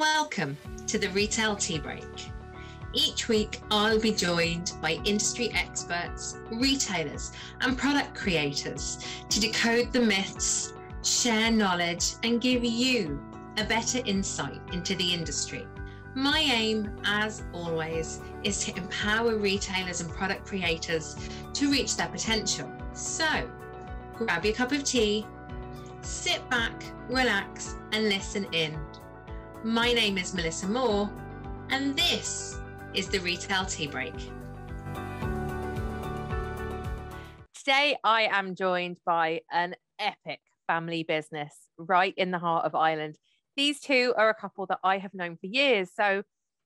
Welcome to the Retail Tea Break. Each week, I'll be joined by industry experts, retailers, and product creators to decode the myths, share knowledge, and give you a better insight into the industry. My aim, as always, is to empower retailers and product creators to reach their potential. So, grab your cup of tea, sit back, relax, and listen in. My name is Melissa Moore, and this is the Retail Tea Break. Today, I am joined by an epic family business right in the heart of Ireland. These two are a couple that I have known for years. So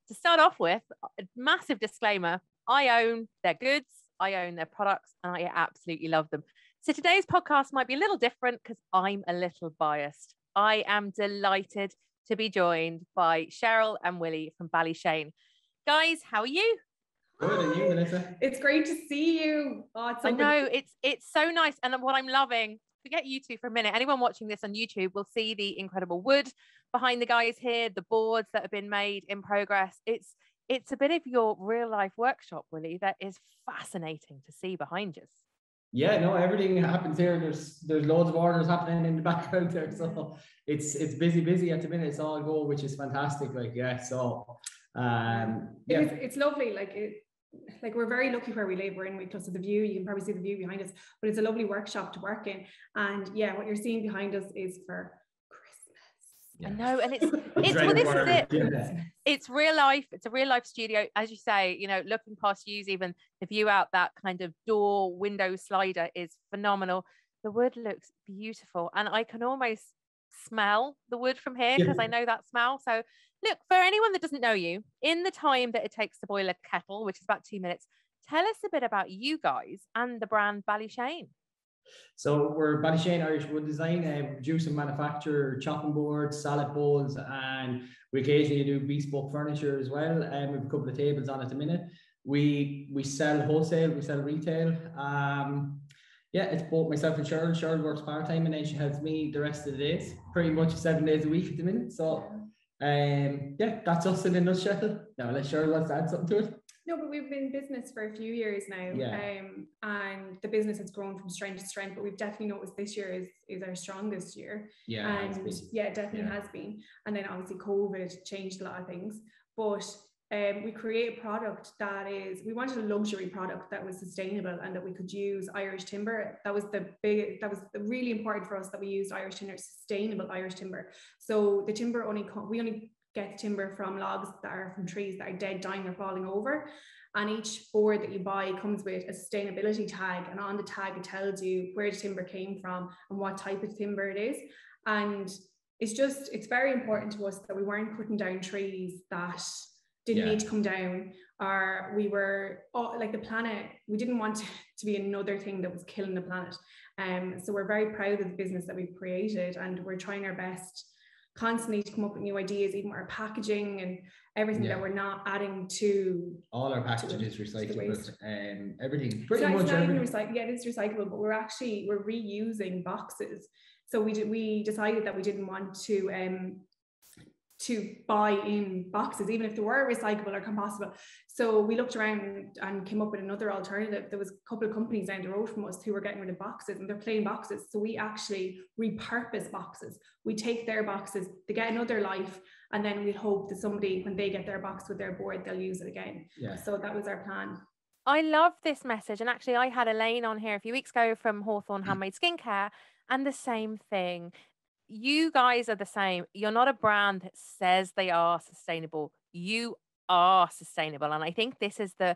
to start off with, a massive disclaimer, I own their goods, I own their products, and I absolutely love them. So today's podcast might be a little different because I'm a little biased. I am delighted to be joined by Cheryl and Willie from Ballyshane. Guys, how are you? Good, and you, Melissa? It's great to see you. Oh, it's so I know, it's so nice. And what I'm loving, forget you two for a minute, anyone watching this on YouTube will see the incredible wood behind the guys here, the boards that have been made in progress. It's a bit of your real life workshop, Willie, that is fascinating to see behind us. Yeah, no, everything happens here. There's loads of orders happening in the background there, so it's busy at the minute. It's all go, which is fantastic. It's lovely. Like we're very lucky where we live. We're in really close to the view. You can probably see the view behind us, but it's a lovely workshop to work in. And yeah, what you're seeing behind us is for Christmas. Yeah. I know, and this is it. Yeah. It's real life. It's a real life studio, as you say. You know, looking past you, even the view out that kind of door window slider is phenomenal. The wood looks beautiful, and I can almost smell the wood from here because I know that smell. So, look, for anyone that doesn't know you, in the time that it takes to boil a kettle, which is about 2 minutes, tell us a bit about you guys and the brand Ballyshane. So we're Ballyshane Irish Wood Design, produce and manufacture chopping boards, salad bowls, and we occasionally do bespoke furniture as well. We have a couple of tables on at the minute. We sell wholesale, we sell retail. It's both myself and Cheryl. Cheryl works part-time and then she helps me the rest of the days, pretty much 7 days a week at the minute. So that's us in a nutshell. Now unless Cheryl wants to add something to it. No, but we've been in business for a few years now, and the business has grown from strength to strength. But we've definitely noticed this year is our strongest year. Yeah, and it definitely has been. And then obviously COVID changed a lot of things. But we create a product we wanted a luxury product that was sustainable and that we could use Irish timber. That was really important for us, that we used Irish timber, sustainable Irish timber. So the timber we only get timber from logs that are from trees that are dead, dying, or falling over. And each board that you buy comes with a sustainability tag, and on the tag it tells you where the timber came from and what type of timber it is. And it's very important to us that we weren't putting down trees that didn't need to come down, or we were like the planet. We didn't want to be another thing that was killing the planet. So we're very proud of the business that we've created, and we're trying our best constantly to come up with new ideas, even with our packaging and everything, that we're not adding to. All our packaging is recyclable, everything. Pretty much everything. It is recyclable, but we're reusing boxes. So we decided that we didn't want to buy in boxes, even if they were recyclable or compostable. So we looked around and came up with another alternative. There was a couple of companies down the road from us who were getting rid of boxes, and they're plain boxes. So we actually repurpose boxes. We take their boxes, they get another life, and then we hope that somebody, when they get their box with their board, they'll use it again. Yeah. So that was our plan. I love this message. And actually, I had Elaine on here a few weeks ago from Hawthorne Handmade Skincare, and the same thing. You guys are the same. You're not a brand that says they are sustainable. You are sustainable. And I think this is the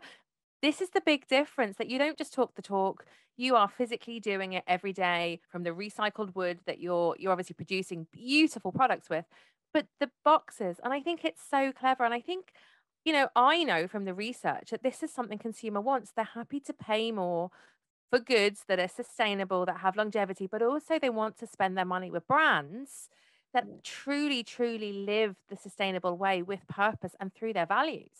big difference, that you don't just talk the talk. You are physically doing it every day, from the recycled wood that you're obviously producing beautiful products with, but the boxes. And I think it's so clever. And I think, I know from the research that this is something consumer wants. They're happy to pay more for goods that are sustainable, that have longevity, but also they want to spend their money with brands that truly, truly live the sustainable way with purpose and through their values.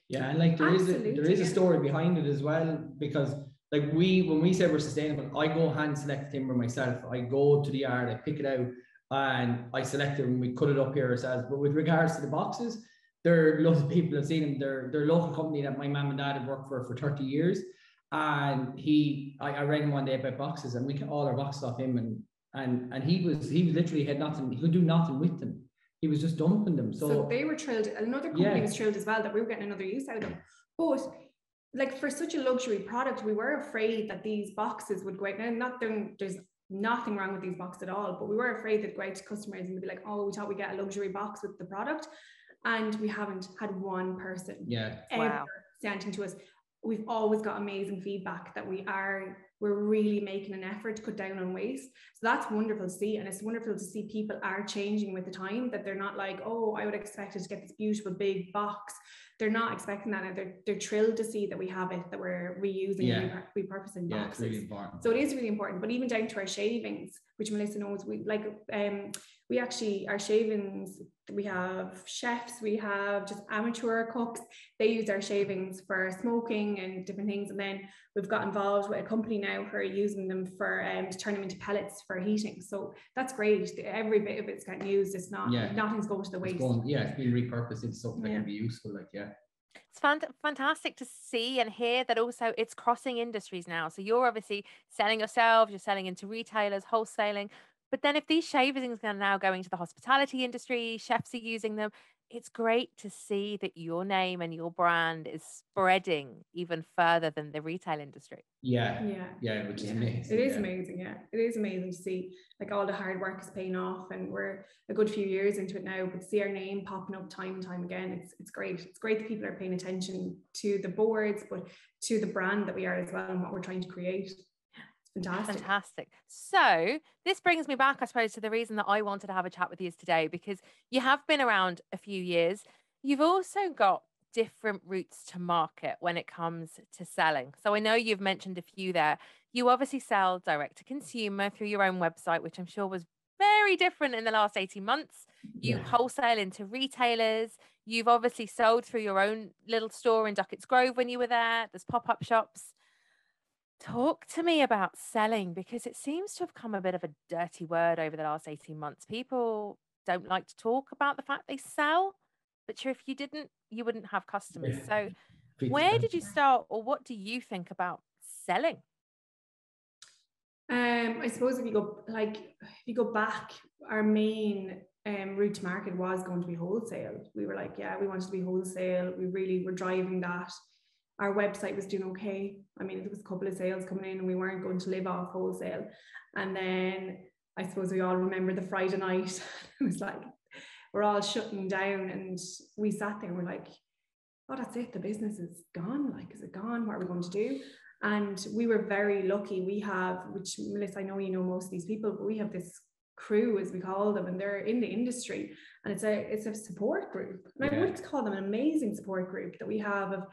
Yeah, and like there is a story behind it as well, because like when we say we're sustainable, I go hand select timber myself. I go to the yard, I pick it out, and I selected them. We cut it up here ourselves. But with regards to the boxes, there are lots of people have seen them. They're a local company that my mum and dad have worked for 30 years. And I rang him one day about boxes, and we got all our boxes off him, and he was literally had nothing. He could do nothing with them. He was just dumping them. So they were thrilled. Another company was thrilled as well that we were getting another use out of them. But like for such a luxury product, we were afraid that these boxes would go out. Now, there's nothing wrong with these boxes at all, but we were afraid that go out to customers and they'd be like, oh, we thought we'd get a luxury box with the product. And we haven't had one person ever say anything to us. We've always got amazing feedback that we're really making an effort to cut down on waste. So that's wonderful to see. And it's wonderful to see people are changing with the time, that they're not like, oh, I would expect it to get this beautiful big box. They're not expecting that. And they're thrilled to see that we have it, that we're reusing and repurposing boxes. It's really important. So it is really important. But even down to our shavings, which Melissa knows, we actually, our shavings, we have chefs, we have just amateur cooks. They use our shavings for smoking and different things. And then we've got involved with a company now who are using them for to turn them into pellets for heating. So that's great. Every bit of it's getting used. It's not, nothing's going to the waste. It's being repurposed into something that can be useful. It's fantastic to see and hear that also it's crossing industries now. So you're obviously selling yourselves, you're selling into retailers, wholesaling. But then if these shavings are now going to the hospitality industry, chefs are using them, it's great to see that your name and your brand is spreading even further than the retail industry. Which is amazing. It is amazing. It is amazing to see like all the hard work is paying off, and we're a good few years into it now, but to see our name popping up time and time again, it's great. It's great that people are paying attention to the boards, but to the brand that we are as well and what we're trying to create. Fantastic. So this brings me back, I suppose, to the reason that I wanted to have a chat with you today, because you have been around a few years. You've also got different routes to market when it comes to selling. So I know you've mentioned a few there. You obviously sell direct to consumer through your own website, which I'm sure was very different in the last 18 months. You wholesale into retailers. You've obviously sold through your own little store in Duckett's Grove when you were there. There's pop-up shops. Talk to me about selling, because it seems to have come a bit of a dirty word over the last 18 months. People don't like to talk about the fact they sell, but sure, if you didn't, you wouldn't have customers. So where did you start, or what do you think about selling? I suppose if you go back, our main route to market was going to be wholesale. We were like, we wanted to be wholesale. We really were driving that. Our website was doing okay. I mean, there was a couple of sales coming in and we weren't going to live off wholesale. And then I suppose we all remember the Friday night. It was like, we're all shutting down, and we sat there and we're like, oh, that's it. The business is gone. Like, is it gone? What are we going to do? And we were very lucky. We have, which Melissa, I know you know most of these people, but we have this crew, as we call them, and they're in the industry, and it's a support group. And I would call them an amazing support group that we have of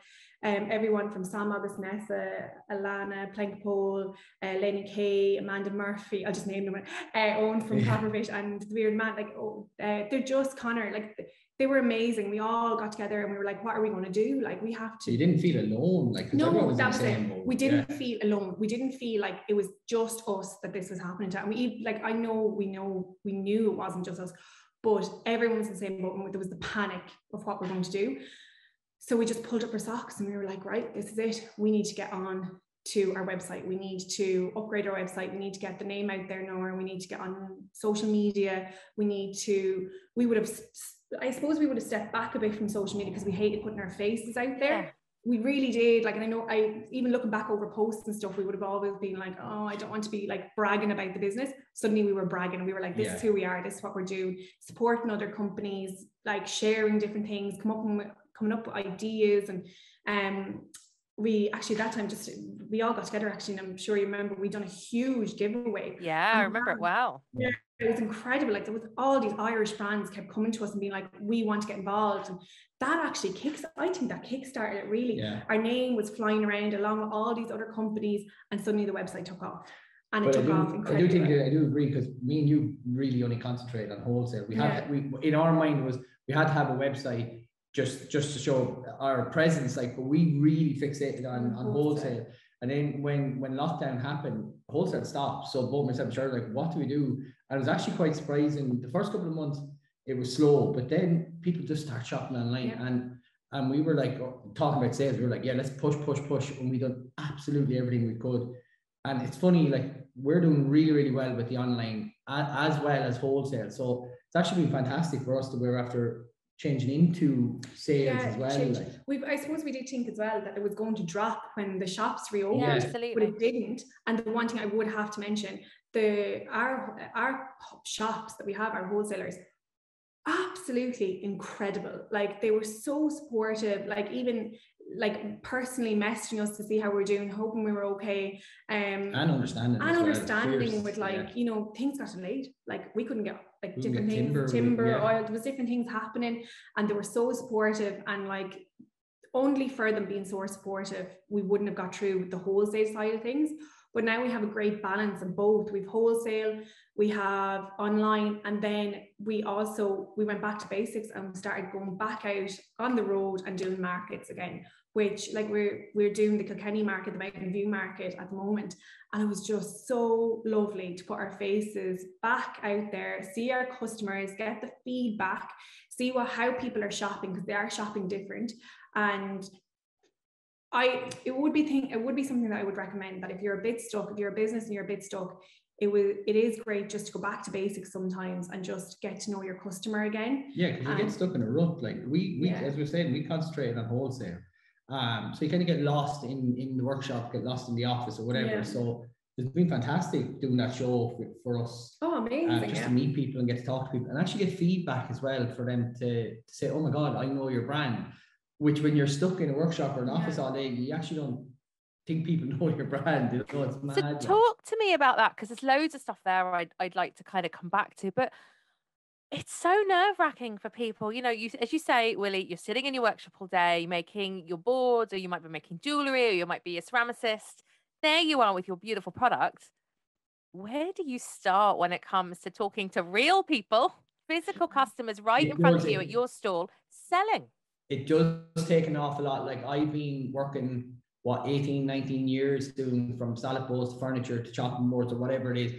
everyone from Sam August Nessa, Alana Plankpole, Lenny Kay, Amanda Murphy, I'll just name them, Owen from Copperfish, and the Weird Man, they're just Connor, they were amazing. We all got together and we were like, what are we going to do? Like, we have to. You didn't feel alone. No, that was it. We didn't feel alone. We didn't feel like it was just us that this was happening to. And we knew it wasn't just us, but everyone was in the same boat, and there was the panic of what we're going to do. So we just pulled up our socks and we were like, right, this is it. We need to get on to our website. We need to upgrade our website. We need to get the name out there now, and we need to get on social media. We would have stepped back a bit from social media because we hated putting our faces out there. Yeah. We really did. And I know, even looking back over posts and stuff, we would have always been like, oh, I don't want to be bragging about the business. Suddenly we were bragging, and we were like, this is who we are. This is what we're doing. Supporting other companies, sharing different things, coming up with ideas. And we actually, that time, we all got together actually, and I'm sure you remember, we done a huge giveaway. Yeah, I remember it well. Yeah, it was incredible. There was all these Irish brands kept coming to us and being like, we want to get involved. And that actually I think that kickstarted it really. Yeah. Our name was flying around along with all these other companies, and suddenly the website took off. And it took off incredibly. I do agree, because me and you really only concentrate on wholesale. We in our mind was we had to have a website just to show our presence, but we really fixated on wholesale. And then when lockdown happened, wholesale stopped. So both myself and Cheryl were like, what do we do? And it was actually quite surprising. The first couple of months, it was slow, but then people just start shopping online. And we were like talking about sales. We were like, yeah, let's push. And we done absolutely everything we could. And it's funny, like we're doing really, really well with the online as well as wholesale. So it's actually been fantastic for us that we're after changing into sales as well. I suppose we did think as well that it was going to drop when the shops reopened, absolutely. But it didn't. And the one thing I would have to mention, our shops that we have, our wholesalers, absolutely incredible. Like they were so supportive, like even like personally messaging us to see how we're doing, hoping we were okay, and understanding with like you know, things got delayed, like we couldn't get like different things, timber oil, there was different things happening, and they were so supportive. And like only for them being so supportive, we wouldn't have got through with the wholesale side of things. But now we have a great balance of both. We've wholesale, we have online, and then we went back to basics and started going back out on the road and doing markets again, which like we're doing the Kilkenny market, the Mountain View market at the moment. And it was just so lovely to put our faces back out there, see our customers, get the feedback, see how people are shopping, because they are shopping different. And it would be something that I would recommend, that if you're a bit stuck, if you're a business and you're a bit stuck, it is great just to go back to basics sometimes and just get to know your customer again. Yeah, because you get stuck in a rut. Like we as we're saying, we concentrated on wholesale. So you kind of get lost in the workshop, get lost in the office or whatever. Yeah. So it's been fantastic doing that show for us. Oh, amazing. Just to meet people and get to talk to people and actually get feedback as well, for them to say, oh my God, I know your brand. Which when you're stuck in a workshop or an office all day, you actually don't think people know your brand. You know, it's mad. So talk to me about that, because there's loads of stuff there I'd like to kind of come back to, but it's so nerve-wracking for people. You know, as you say, Willie, you're sitting in your workshop all day making your boards, or you might be making jewellery, or you might be a ceramicist. There you are with your beautiful product. Where do you start when it comes to talking to real people, physical customers right in front of you at your stall, selling? It does take an awful lot. Like I've been working 18, 19 years doing from salad bowls to furniture to chopping boards or whatever it is.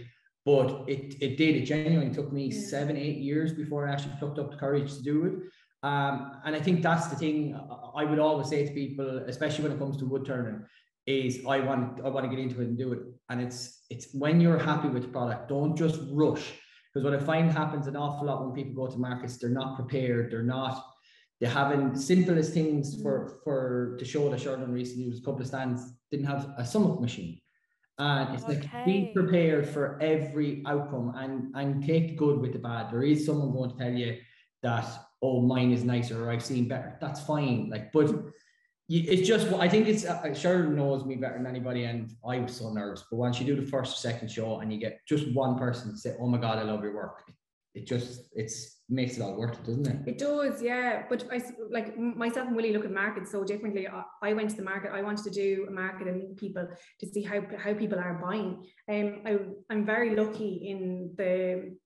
But it genuinely took me 7-8 years before I actually plucked up the courage to do it. And I think that's the thing I would always say to people, especially when it comes to wood turning, is I want to get into it and do it. And it's when you're happy with the product, don't just rush. Because what I find happens an awful lot when people go to markets, they're not prepared, they haven't simplest things to show that Sherman recently was a couple of stands didn't have a sum up machine. And it's like be prepared for every outcome and take the good with the bad. There is someone going to tell you that, oh, mine is nicer or I've seen better. That's fine. Like, but it's just, I think it's Cheryl knows me better than anybody, and I was so nervous. But once you do the first or second show and you get just one person to say, oh my God, I love your work, it makes it all worth it, doesn't it? It does, yeah. But I, like myself and Willie, look at markets so differently. I went to the market. I wanted to do a market and meet people to see how people are buying. I'm very lucky in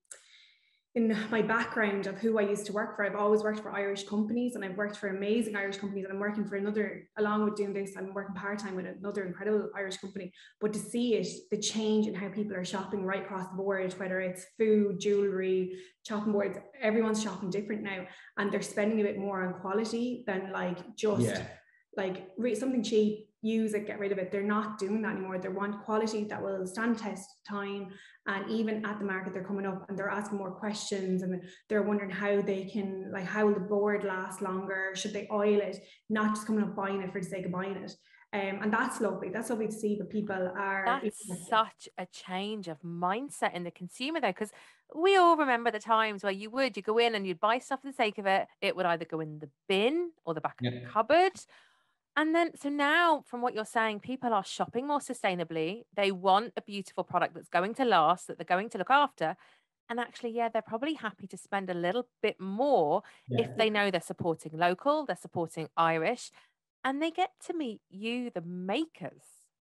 my background of who I used to work for. I've always worked for Irish companies, and I've worked for amazing Irish companies, and I'm working for another, along with doing this, I'm working part-time with another incredible Irish company. But to see the change in how people are shopping right across the board, whether it's food, jewellery, chopping boards, everyone's shopping different now, and they're spending a bit more on quality than something cheap, use it, get rid of it. They're not doing that anymore. They want quality that will stand test time. And even at the market, they're coming up and they're asking more questions, and they're wondering how they can, like, how will the board last longer? Should they oil it? Not just coming up buying it for the sake of buying it. And that's lovely. That's lovely to see that people are. That's such a change of mindset in the consumer, though, because we all remember the times where you go in and you'd buy stuff for the sake of it. It would either go in the bin or the back of the cupboard. And then, so now from what you're saying, people are shopping more sustainably. They want a beautiful product that's going to last, that they're going to look after. And actually, they're probably happy to spend a little bit more if they know they're supporting local, they're supporting Irish, and they get to meet you, the makers.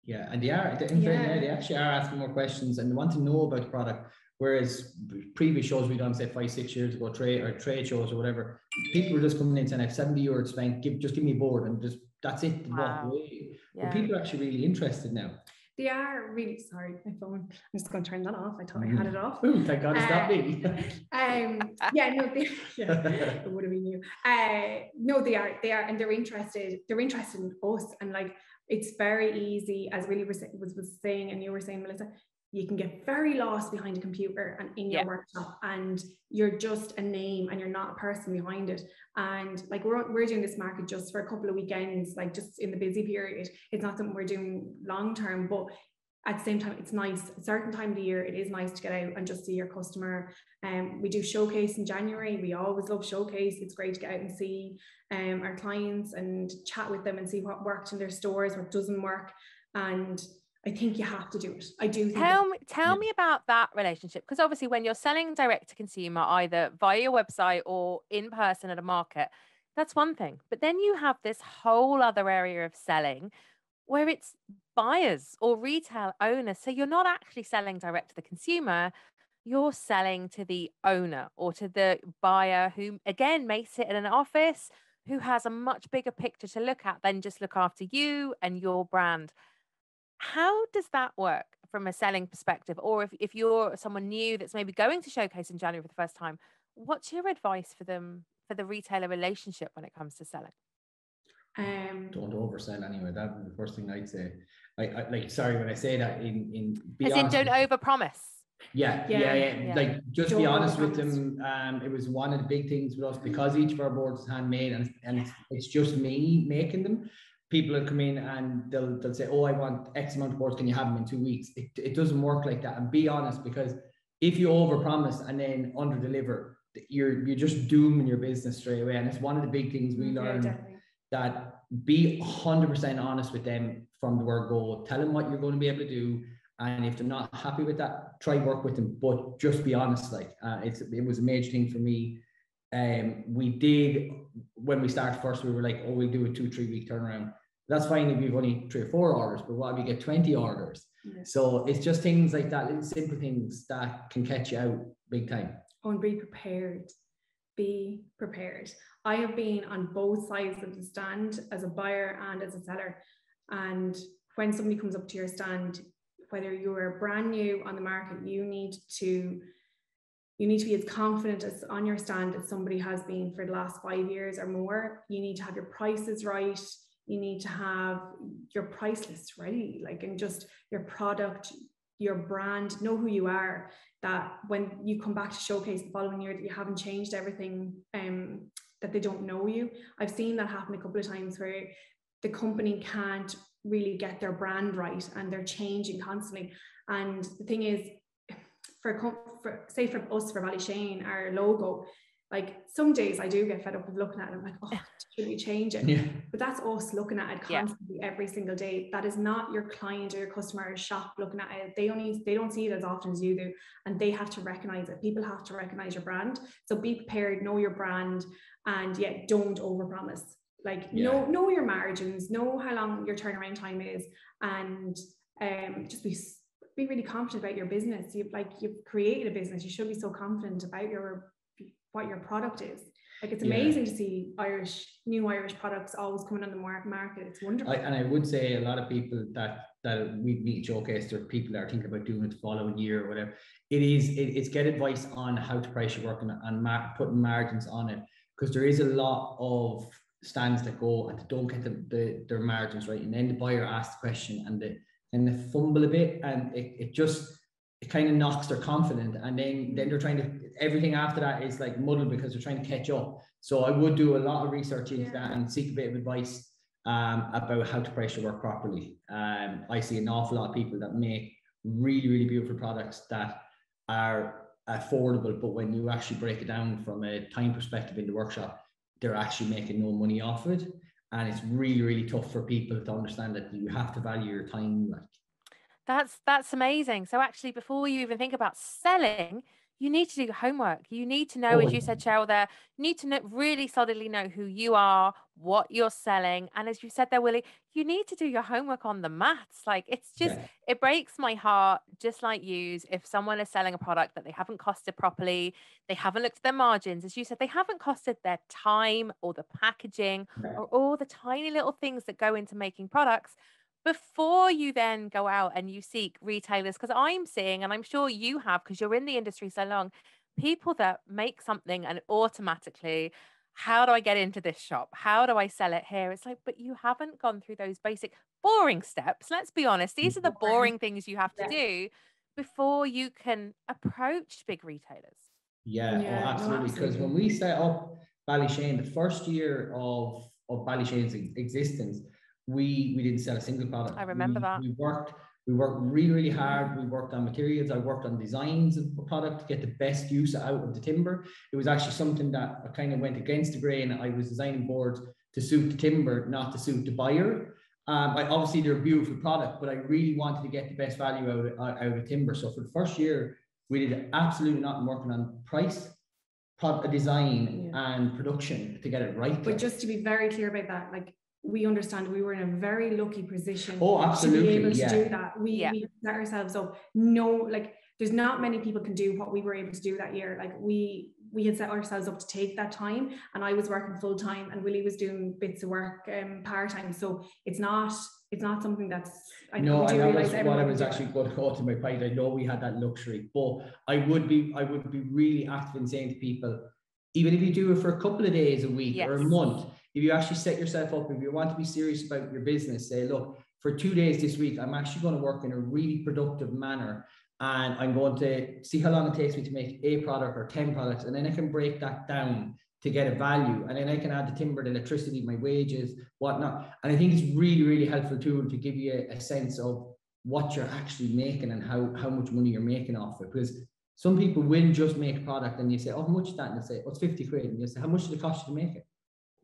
Yeah, and they actually are asking more questions and they want to know about the product. Whereas previous shows we've done, say 5-6 years ago, trade shows or whatever, people were just coming in saying, I have €70 to spend, just give me a board and just that's it. Wow. Walk away. Yeah. But people are actually really interested now. They are really, sorry, my phone. I'm just going to turn that off. I thought I had it off. Ooh, thank God it's not me. Yeah, no, it would have been you. No, they are, and they're interested in us. And like, it's very easy, as Willie was saying, and you were saying, Melissa, you can get very lost behind a computer and in your workshop, and you're just a name and you're not a person behind it. And like, we're doing this market just for a couple of weekends, like just in the busy period. It's not something we're doing long term, but at the same time, it's nice. A certain time of the year, it is nice to get out and just see your customer. We do showcase in January. We always love showcase. It's great to get out and see our clients and chat with them and see what worked in their stores, what doesn't work. And I think you have to do it. I do think. Tell me about that relationship, because obviously when you're selling direct to consumer, either via your website or in person at a market, that's one thing. But then you have this whole other area of selling where it's buyers or retail owners. So you're not actually selling direct to the consumer. You're selling to the owner or to the buyer, who again may sit in an office, who has a much bigger picture to look at than just look after you and your brand. How does that work from a selling perspective? Or if you're someone new that's maybe going to showcase in January for the first time, what's your advice for them, for the retailer relationship when it comes to selling? Don't oversell anyway. That's the first thing I'd say. I like, sorry, when I say that, in be as honest, in, don't overpromise. Yeah. Like, just don't be honest with them. It was one of the big things with us, because each of our boards is handmade, and it's just me making them. People will come in and they'll say, oh, I want X amount of boards, can you have them in 2 weeks? It doesn't work like that. And be honest, because if you overpromise and then underdeliver, you're just dooming your business straight away. And it's one of the big things we learned, that be 100% honest with them from the word go. Tell them what you're going to be able to do, and if they're not happy with that, try work with them, but just be honest. Like, it was a major thing for me. We did, when we started first, we were like, oh, we'll do a 2-3 week turnaround. That's fine if you've only 3 or 4 orders, but what if you get 20 orders? So it's just things like that, little simple things that can catch you out big time. Oh, and be prepared. Be prepared. I have been on both sides of the stand, as a buyer and as a seller. And when somebody comes up to your stand, whether you're brand new on the market, you need to be as confident as on your stand as somebody has been for the last 5 years or more. You need to have your prices right. You need to have your price list ready, like, and just your product, your brand, know who you are, that when you come back to showcase the following year, that you haven't changed everything, that they don't know you. I've seen that happen a couple of times, where the company can't really get their brand right and they're changing constantly. And the thing is, for us, for Ballyshane, our logo, like, some days I do get fed up with looking at it. I'm like, oh, should we change it? But that's us looking at it constantly every single day. That is not your client or your customer or shop looking at it. They don't see it as often as you do, and they have to recognize it. People have to recognize your brand. So be prepared, know your brand, and yet don't overpromise. Like, know your margins, know how long your turnaround time is, and just be really confident about your business. You've created a business. You should be so confident about what your product is. Like, it's amazing to see new Irish products always coming on the market. It's wonderful. And I would say a lot of people that we meet showcase, or people that are thinking about doing it the following year or whatever, it's get advice on how to price your work and putting margins on it, because there is a lot of stands that go and they don't get their margins right, and then the buyer asks the question and they fumble a bit, and it kind of knocks their confidence, and then they're trying to, everything after that is like muddled because they're trying to catch up. So I would do a lot of research into that and seek a bit of advice about how to price your work properly. I see an awful lot of people that make really, really beautiful products that are affordable, but when you actually break it down from a time perspective in the workshop, they're actually making no money off it. And it's really, really tough for people to understand that you have to value your time. Like, that's amazing. So actually, before you even think about selling, you need to do your homework. You need to know, Oh, as you said, Cheryl, there, you need to know, really solidly know who you are, what you're selling. And as you said there, Willie, you need to do your homework on the maths. Like, it's just, yeah. it breaks my heart, just like you, if someone is selling a product that they haven't costed properly, they haven't looked at their margins, as you said, they haven't costed their time or the packaging Yeah. or all the tiny little things that go into making products before you then go out and you seek retailers. Because I'm seeing, and I'm sure you have, because you're in the industry so long, people that make something and automatically, how do I get into this shop? How do I sell it here? It's like, but you haven't gone through those basic boring steps. Let's be honest. These are the boring things you have to do before you can approach big retailers. Yeah, Yeah, oh, no, absolutely. Because absolutely. when we set up Ballyshane, the first year of Ballyshane's existence, we didn't sell a single product. I remember that. We worked really, really hard. We worked on materials. I worked on designs of the product to get the best use out of the timber. It was actually something that I kind of went against the grain. I was designing boards to suit the timber, not to suit the buyer. Obviously they're a beautiful product, but I really wanted to get the best value out of timber. So for the first year, we did absolutely nothing working on price, product design, and production to get it right. But just to be very clear about that, like, we understand we were in a very lucky position to be able to do that. We set ourselves up. No, like, there's not many people can do what we were able to do that year. Like, we had set ourselves up to take that time, and I was working full time, and Willie was doing bits of work part time. So it's not something that's, I know. No, and that was what I was actually going to go to my point. I know we had that luxury, but I would be really active in saying to people, even if you do it for a couple of days a week or a month, if you actually set yourself up, if you want to be serious about your business, say, look, for 2 days this week, I'm actually going to work in a really productive manner, and I'm going to see how long it takes me to make a product or 10 products, and then I can break that down to get a value, and then I can add the timber, the electricity, my wages, whatnot. And I think it's really, really helpful tool to give you a sense of what you're actually making and how much money you're making off it. Because some people will just make a product and you say, oh, how much is that? And they say, oh, it's 50 quid. And you say, how much did it cost you to make it?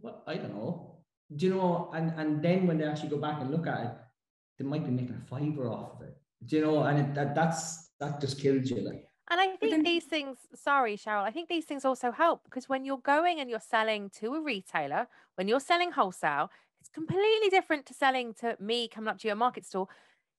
Well, I don't know. Do you know? And then when they actually go back and look at it, they might be making a fiver off of it. Do you know? And that just kills you. Like. And I think these things, sorry, Cheryl, I think these things also help, because when you're going and you're selling to a retailer, when you're selling wholesale, it's completely different to selling to me coming up to your market store.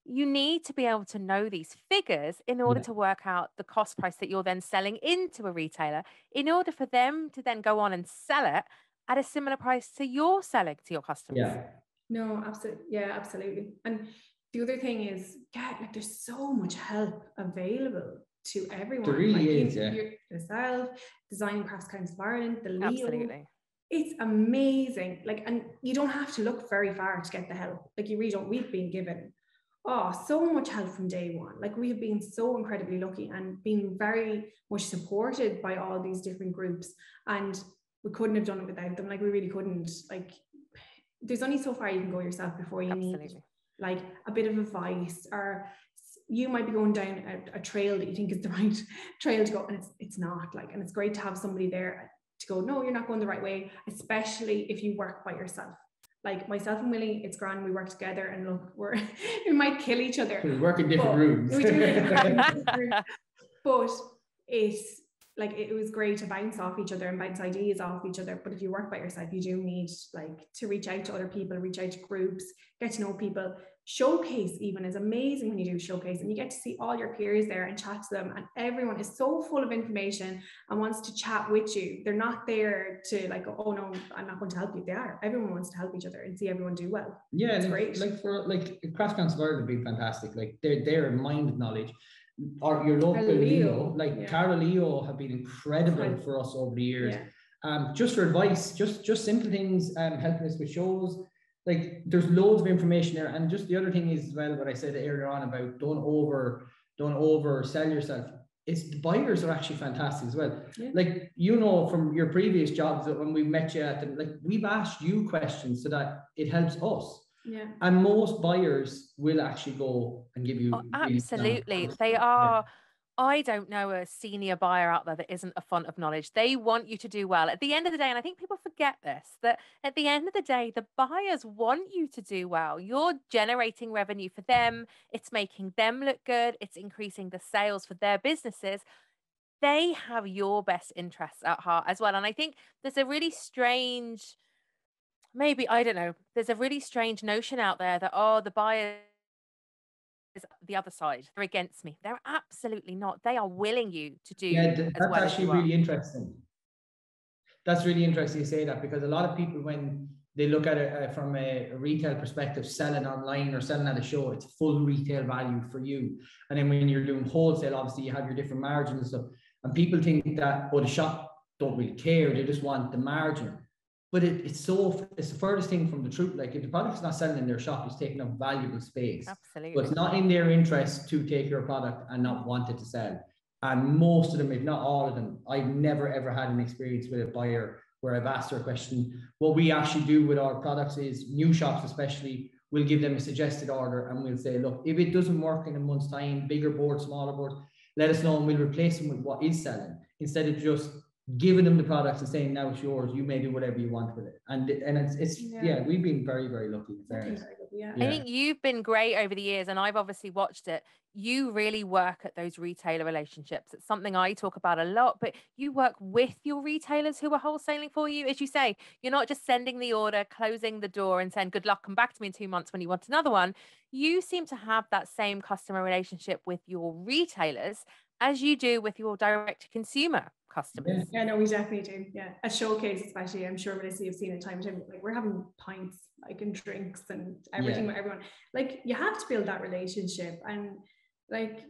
You need to be able to know these figures in order to work out the cost price that you're then selling into a retailer, in order for them to then go on and sell it at a similar price to you're selling to your customers. Yeah. No, absolutely. Yeah, absolutely. And the other thing is, like, there's so much help available to everyone. There really like, is, yourself, Designing Crafts Council of Ireland, the Leo. Absolutely. It's amazing. Like, and you don't have to look very far to get the help. Like, you really don't. We've been given so much help from day one. Like, we have been so incredibly lucky and been very much supported by all these different groups, and we couldn't have done it without them. Like, we really couldn't. Like, there's only so far you can go yourself before you need like a bit of advice, or you might be going down a trail that you think is the right trail to go, and it's not. Like, and it's great to have somebody there to go, no, you're not going the right way, especially if you work by yourself. Like, myself and Willie, it's grand, we work together, and look, we might kill each other. We work in different rooms. We do, but it's like, it was great to bounce off each other and bounce ideas off each other. But if you work by yourself, you do need, like, to reach out to other people, reach out to groups, get to know people. Showcase even is amazing when you do showcase, and you get to see all your peers there and chat to them, and everyone is so full of information and wants to chat with you. They're not there to, like, oh no, I'm not going to help you. They are. Everyone wants to help each other and see everyone do well. Yeah, it's great. Like, for Crafts Council of Ireland have been fantastic. Like, they're a mind of knowledge. Or your local Leo, like Carol Leo, have been incredible for us over the years. Just for advice, just simple things, helping us with shows. Like, there's loads of information there. And just the other thing is, well, what I said earlier on about don't oversell yourself. It's the buyers are actually fantastic as well. Like, you know, from your previous jobs, that when we met you at them, like, we've asked you questions so that it helps us. And most buyers will actually go and give you absolutely. They are. I don't know a senior buyer out there that isn't a font of knowledge. They want you to do well. At the end of the day, and I think people forget this, that at the end of the day, the buyers want you to do well. You're generating revenue for them. It's making them look good. It's increasing the sales for their businesses. they have your best interests at heart as well. And I think there's a really strange, maybe, I don't know, there's a really strange notion out there that, oh, the buyer is the other side, they're against me. They're absolutely not. They are willing you to do as that's well as actually you are. really interesting. That's really interesting you say that, because a lot of people, when they look at it from a retail perspective, selling online or selling at a show, it's full retail value for you. And then when you're doing wholesale, obviously you have your different margins and stuff. And people think that, oh, the shop don't really care, they just want the margin. But it's the furthest thing from the truth. Like, if the product's not selling in their shop, it's taking up valuable space. Absolutely. So it's not in their interest to take your product and not want it to sell. And most of them, if not all of them, I've never ever had an experience with a buyer where I've asked her a question. What we actually do with our products is, new shops especially, we'll give them a suggested order and we'll say, look, if it doesn't work in a month's time, bigger board, smaller board, let us know and we'll replace them with what is selling, instead of just giving them the products and saying, now it's yours, you may do whatever you want with it. And it's we've been very, very lucky. I think you've been great over the years, and I've obviously watched it. You really work at those retailer relationships. It's something I talk about a lot, but you work with your retailers who are wholesaling for you. As you say, you're not just sending the order, closing the door and saying, good luck, come back to me in 2 months when you want another one. You seem to have that same customer relationship with your retailers as you do with your direct to consumer customers. Yeah, no, we definitely do. Yeah, at Showcase especially, I'm sure Melissa, you've seen it time and time. Like, we're having pints, like, and drinks and everything with everyone. Like, you have to build that relationship, and like,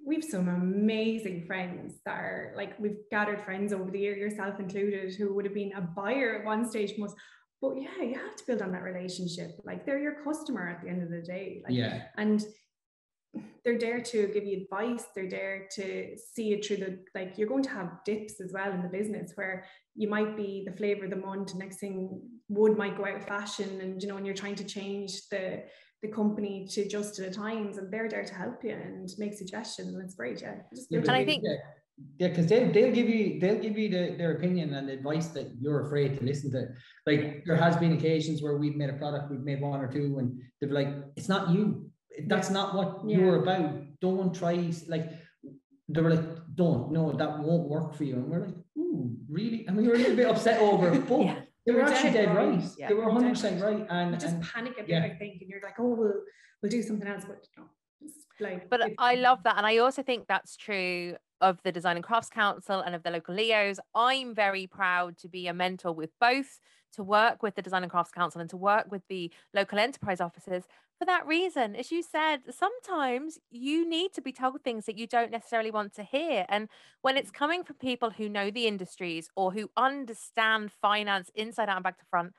we've some amazing friends that are like, we've gathered friends over the year, yourself included, who would have been a buyer at one stage from us. But yeah, you have to build on that relationship. Like, they're your customer at the end of the day. Like, and they're there to give you advice. They're there to see it through the, like, you're going to have dips as well in the business where you might be the flavor of the month. Next thing, wood might go out of fashion, and you know, and you're trying to change the company to adjust to the times, and they're there to help you and make suggestions, and it's great. And I think because they'll give you their opinion and advice that you're afraid to listen to. Like, there has been occasions where we've made a product, we've made one or two, and they're like, it's not you. That's not what you're about. Don't try. Like, they were like, no, that won't work for you. And we're like, ooh, really? And we were a little bit upset over it, but they were actually dead right. Yeah. They were 100% right. And you just panic a bit, I think, and you're like, oh, we'll do something else, but no. But I love that. And I also think that's true of the Design and Crafts Council and of the local Leos. I'm very proud to be a mentor with both, to work with the Design and Crafts Council and to work with the local enterprise offices. For that reason, as you said, sometimes you need to be told things that you don't necessarily want to hear. And when it's coming from people who know the industries or who understand finance inside out and back to front,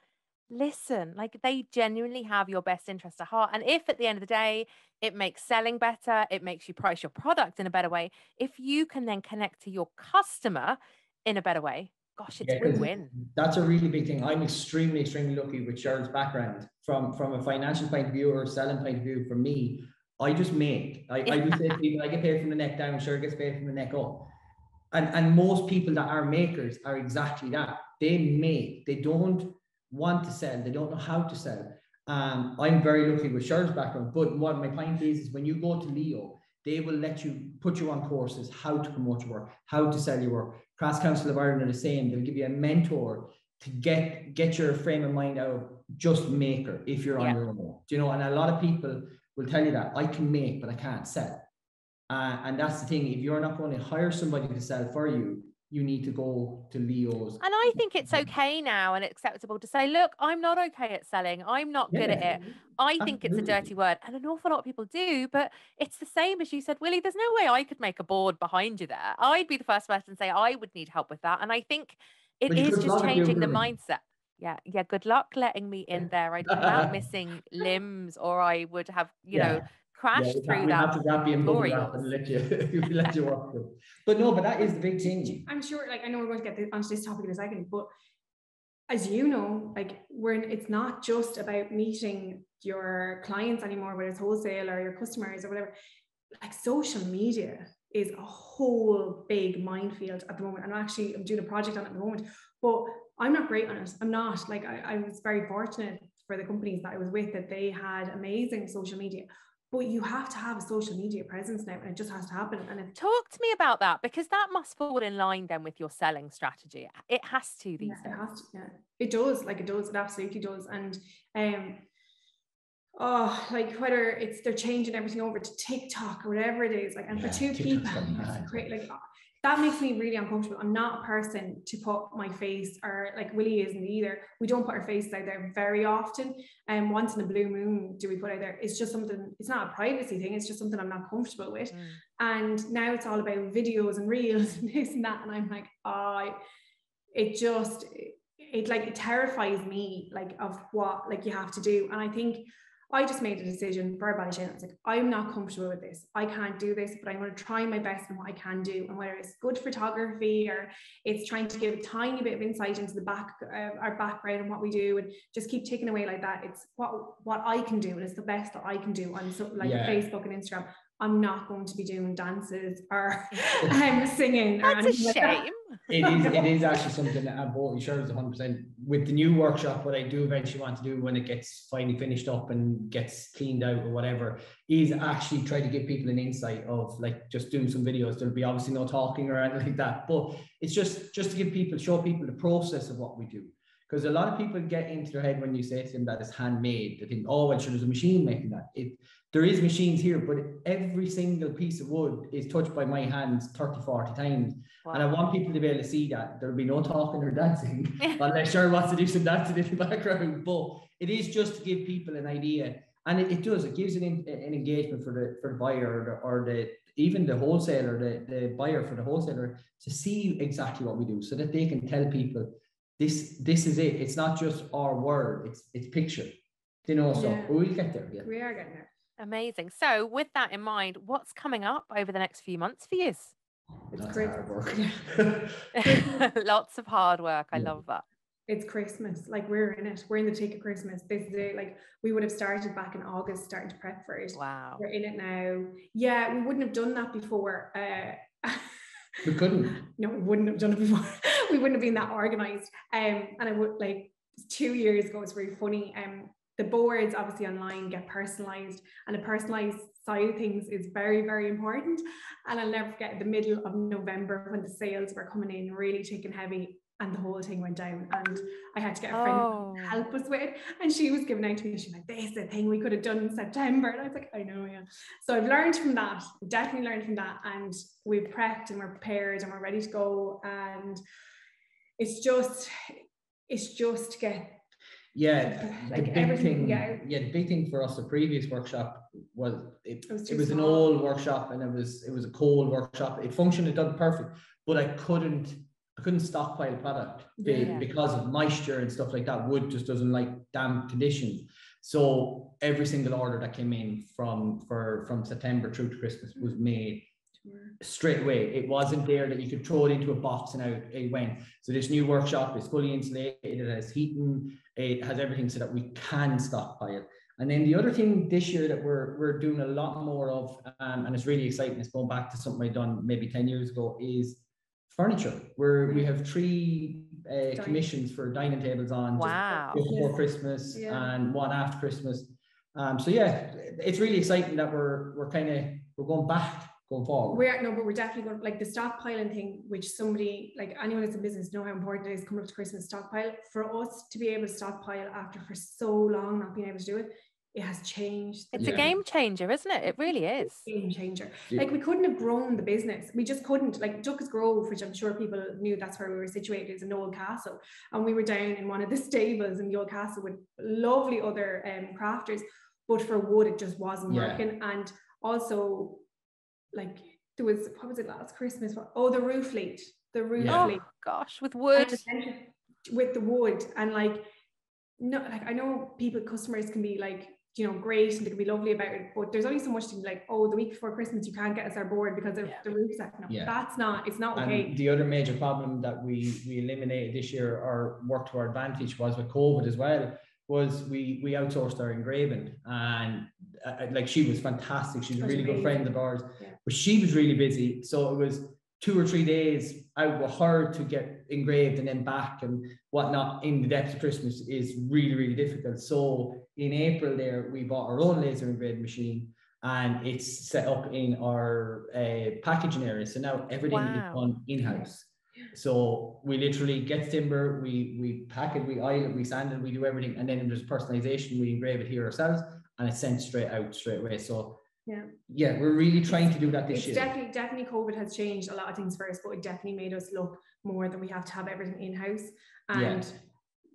listen, like, they genuinely have your best interest at heart. And if at the end of the day, it makes selling better, it makes you price your product in a better way, if you can then connect to your customer in a better way, gosh, it's win-win. That's a really big thing. I'm extremely, extremely lucky with Cheryl's background from a financial point of view or a selling point of view. For me, I just make. I do say to people, I get paid from the neck down, Cheryl gets paid from the neck up. And most people that are makers are exactly that. They make. They don't want to sell. They don't know how to sell. I'm very lucky with Cheryl's background. But what my point is when you go to Leo, they will put you on courses, how to promote your work, how to sell your work. Crafts Council of Ireland are the same. They'll give you a mentor to get your frame of mind out of just maker if you're on your own. Do you know? And a lot of people will tell you that I can make, but I can't sell. And that's the thing. If you're not going to hire somebody to sell for you, you need to go to Leo's. And I think it's okay now and acceptable to say, look, I'm not okay at selling. I'm not good at it. I think it's a dirty word. And an awful lot of people do, but it's the same as you said, Willie, there's no way I could make a board behind you there. I'd be the first person to say I would need help with that. And I think it is just changing the mindset. Yeah. Good luck letting me in there. I'd come out missing limbs, or I would have, you know, crashed through that. We have to wrap you in bubble wrap and let you work with. But no, but that is the big thing. I'm sure, like, I know we're going to get onto this topic in a second, but as you know, like, it's not just about meeting your clients anymore, whether it's wholesale or your customers or whatever. Like, social media is a whole big minefield at the moment. I'm doing a project on it at the moment, but I'm not great on it. I'm not. Like, I was very fortunate for the companies that I was with that they had amazing social media. but you have to have a social media presence now, and it just has to happen. And talk to me about that, because that must fall in line then with your selling strategy. It has to these days. It has to, yeah. It does, like it does, it absolutely does. And like whether it's they're changing everything over to TikTok or whatever it is, like, and for two people, like that makes me really uncomfortable. I'm not a person to put my face, or like Willie isn't either. We don't put our faces out there very often. And once in a blue moon do we put out there. It's just something, it's not a privacy thing, it's just something I'm not comfortable with. And now it's all about videos and reels and this and that. And I'm like, it terrifies me, like, of what like you have to do. And I think I just made a decision for Ballyshane. I was like, I'm not comfortable with this. I can't do this, but I'm going to try my best in what I can do. And whether it's good photography or it's trying to give a tiny bit of insight into our background and what we do, and just keep ticking away like that. It's what I can do, and it's the best that I can do on Facebook and Instagram. I'm not going to be doing dances or singing. That's a shame. It is actually something that I'm totally sure is 100%. With the new workshop, what I do eventually want to do when it gets finally finished up and gets cleaned out or whatever, is actually try to give people an insight of like just doing some videos. There'll be obviously no talking or anything like that, but it's just to show people the process of what we do. Because a lot of people get into their head when you say to them that it's handmade. They think, oh, well, sure, there's a machine making that. There is machines here, but every single piece of wood is touched by my hands 30, 40 times. Wow. And I want people to be able to see that. There'll be no talking or dancing, unless Cheryl wants to do some dancing in the background. But it is just to give people an idea. And it gives an engagement for the buyer or even the wholesaler, the buyer for the wholesaler, to see exactly what we do, so that they can tell people, this is it. It's not just our word, it's picture. So we'll get there. Yeah. We are getting there. Amazing. So with that in mind, what's coming up over the next few months for you? It's great hard work. Lots of hard work. I love that. It's Christmas. Like, we're in it. We're in the thick of Christmas. This is it. Like, we would have started back in August, starting to prep for it. Wow. We're in it now. Yeah, we wouldn't have done that before. We couldn't. No, we wouldn't have done it before. We wouldn't have been that organized. And I would, like, 2 years ago, it's really funny. The boards obviously online get personalized, and the personalized side of things is very, very important. And I'll never forget the middle of November when the sales were coming in really thick and heavy, and the whole thing went down, and I had to get a friend to help us with it. And she was giving out to me, she's like, this is the thing we could have done in September. And I was like, I know, yeah. So I've learned from that, definitely learned from that, and we've prepped and we're prepared and we're ready to go. And it's just to get the big thing for us, the previous workshop was it was an old workshop, and it was a cold workshop. It functioned, it done perfect, but I couldn't stockpile product because of moisture and stuff like that. Wood just doesn't like damp conditions. So every single order that came in from September through to Christmas was made straight away. It wasn't there that you could throw it into a box and out it went. So this new workshop is fully insulated, it has heating, it has everything so that we can stockpile. And then the other thing this year that we're doing a lot more of, and it's really exciting, it's going back to something I'd done maybe 10 years ago, is furniture. We have 3 commissions for dining tables on just before Christmas and one after Christmas. So yeah, it's really exciting that we're going back, going forward. But we're definitely going, like, the stockpiling thing, which somebody, like anyone that's in business know how important it is coming up to Christmas. Stockpile, for us to be able to stockpile after for so long not being able to do it, it has changed. It's a game changer, isn't it? It really is. Game changer. Yeah. Like, we couldn't have grown the business. We just couldn't. Like, Duckas Grove, which I'm sure people knew that's where we were situated, is an old castle. And we were down in one of the stables in the old castle with lovely other crafters. But for wood, it just wasn't working. And also, like, there was, what was it last Christmas? The roof leak. The roof leak. Oh, gosh, with wood. With the wood. And, like, no, like, I know customers can be like, great, and they can be lovely about it, but there's only so much to be like, the week before Christmas you can't get us our board because of the roof set. It's not okay. And the other major problem that we eliminated this year, or worked to our advantage, was with COVID as well, was we outsourced our engraving. And like, she was fantastic, she's a really good friend of ours, but she was really busy, so it was 2 or 3 days out with her to get engraved and then back and whatnot in the depths of Christmas is really, really difficult. So in April there, we bought our own laser engraving machine, and it's set up in our packaging area. So now everything is done in-house. So we literally get timber, we pack it, we oil it, we sand it, we do everything, and then there's personalization. We engrave it here ourselves, and it's sent straight away. So yeah, we're really trying to do that this year. Definitely COVID has changed a lot of things for us, but it definitely made us look more that we have to have everything in-house, and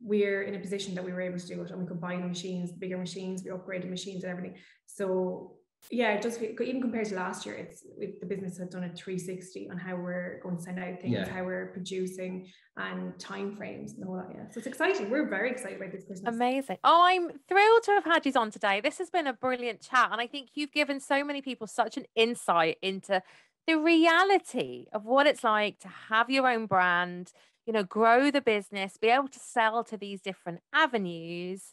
we're in a position that we were able to do it, and we could buy the machines, bigger machines, we upgraded machines and everything. So yeah, just even compared to last year, the business has done a 360 on how we're going to send out things, how we're producing, and time frames and all that. Yeah, so it's exciting. We're very excited about this business. Amazing. Oh, I'm thrilled to have had you on today. This has been a brilliant chat, and I think you've given so many people such an insight into the reality of what it's like to have your own brand, you know, grow the business, be able to sell to these different avenues,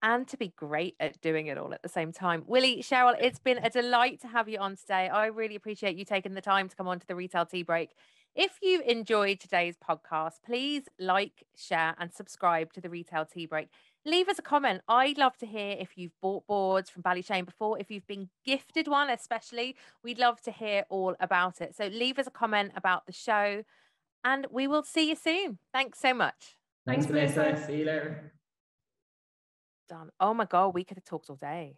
and to be great at doing it all at the same time. Willie, Cheryl, it's been a delight to have you on today. I really appreciate you taking the time to come on to the Retail Tea Break. If you enjoyed today's podcast, please like, share, and subscribe to the Retail Tea Break. Leave us a comment. I'd love to hear if you've bought boards from Ballyshane before, if you've been gifted one especially. We'd love to hear all about it. So leave us a comment about the show, and we will see you soon. Thanks so much. Thanks, Vanessa. See you later. Done. Oh my God, we could have talked all day.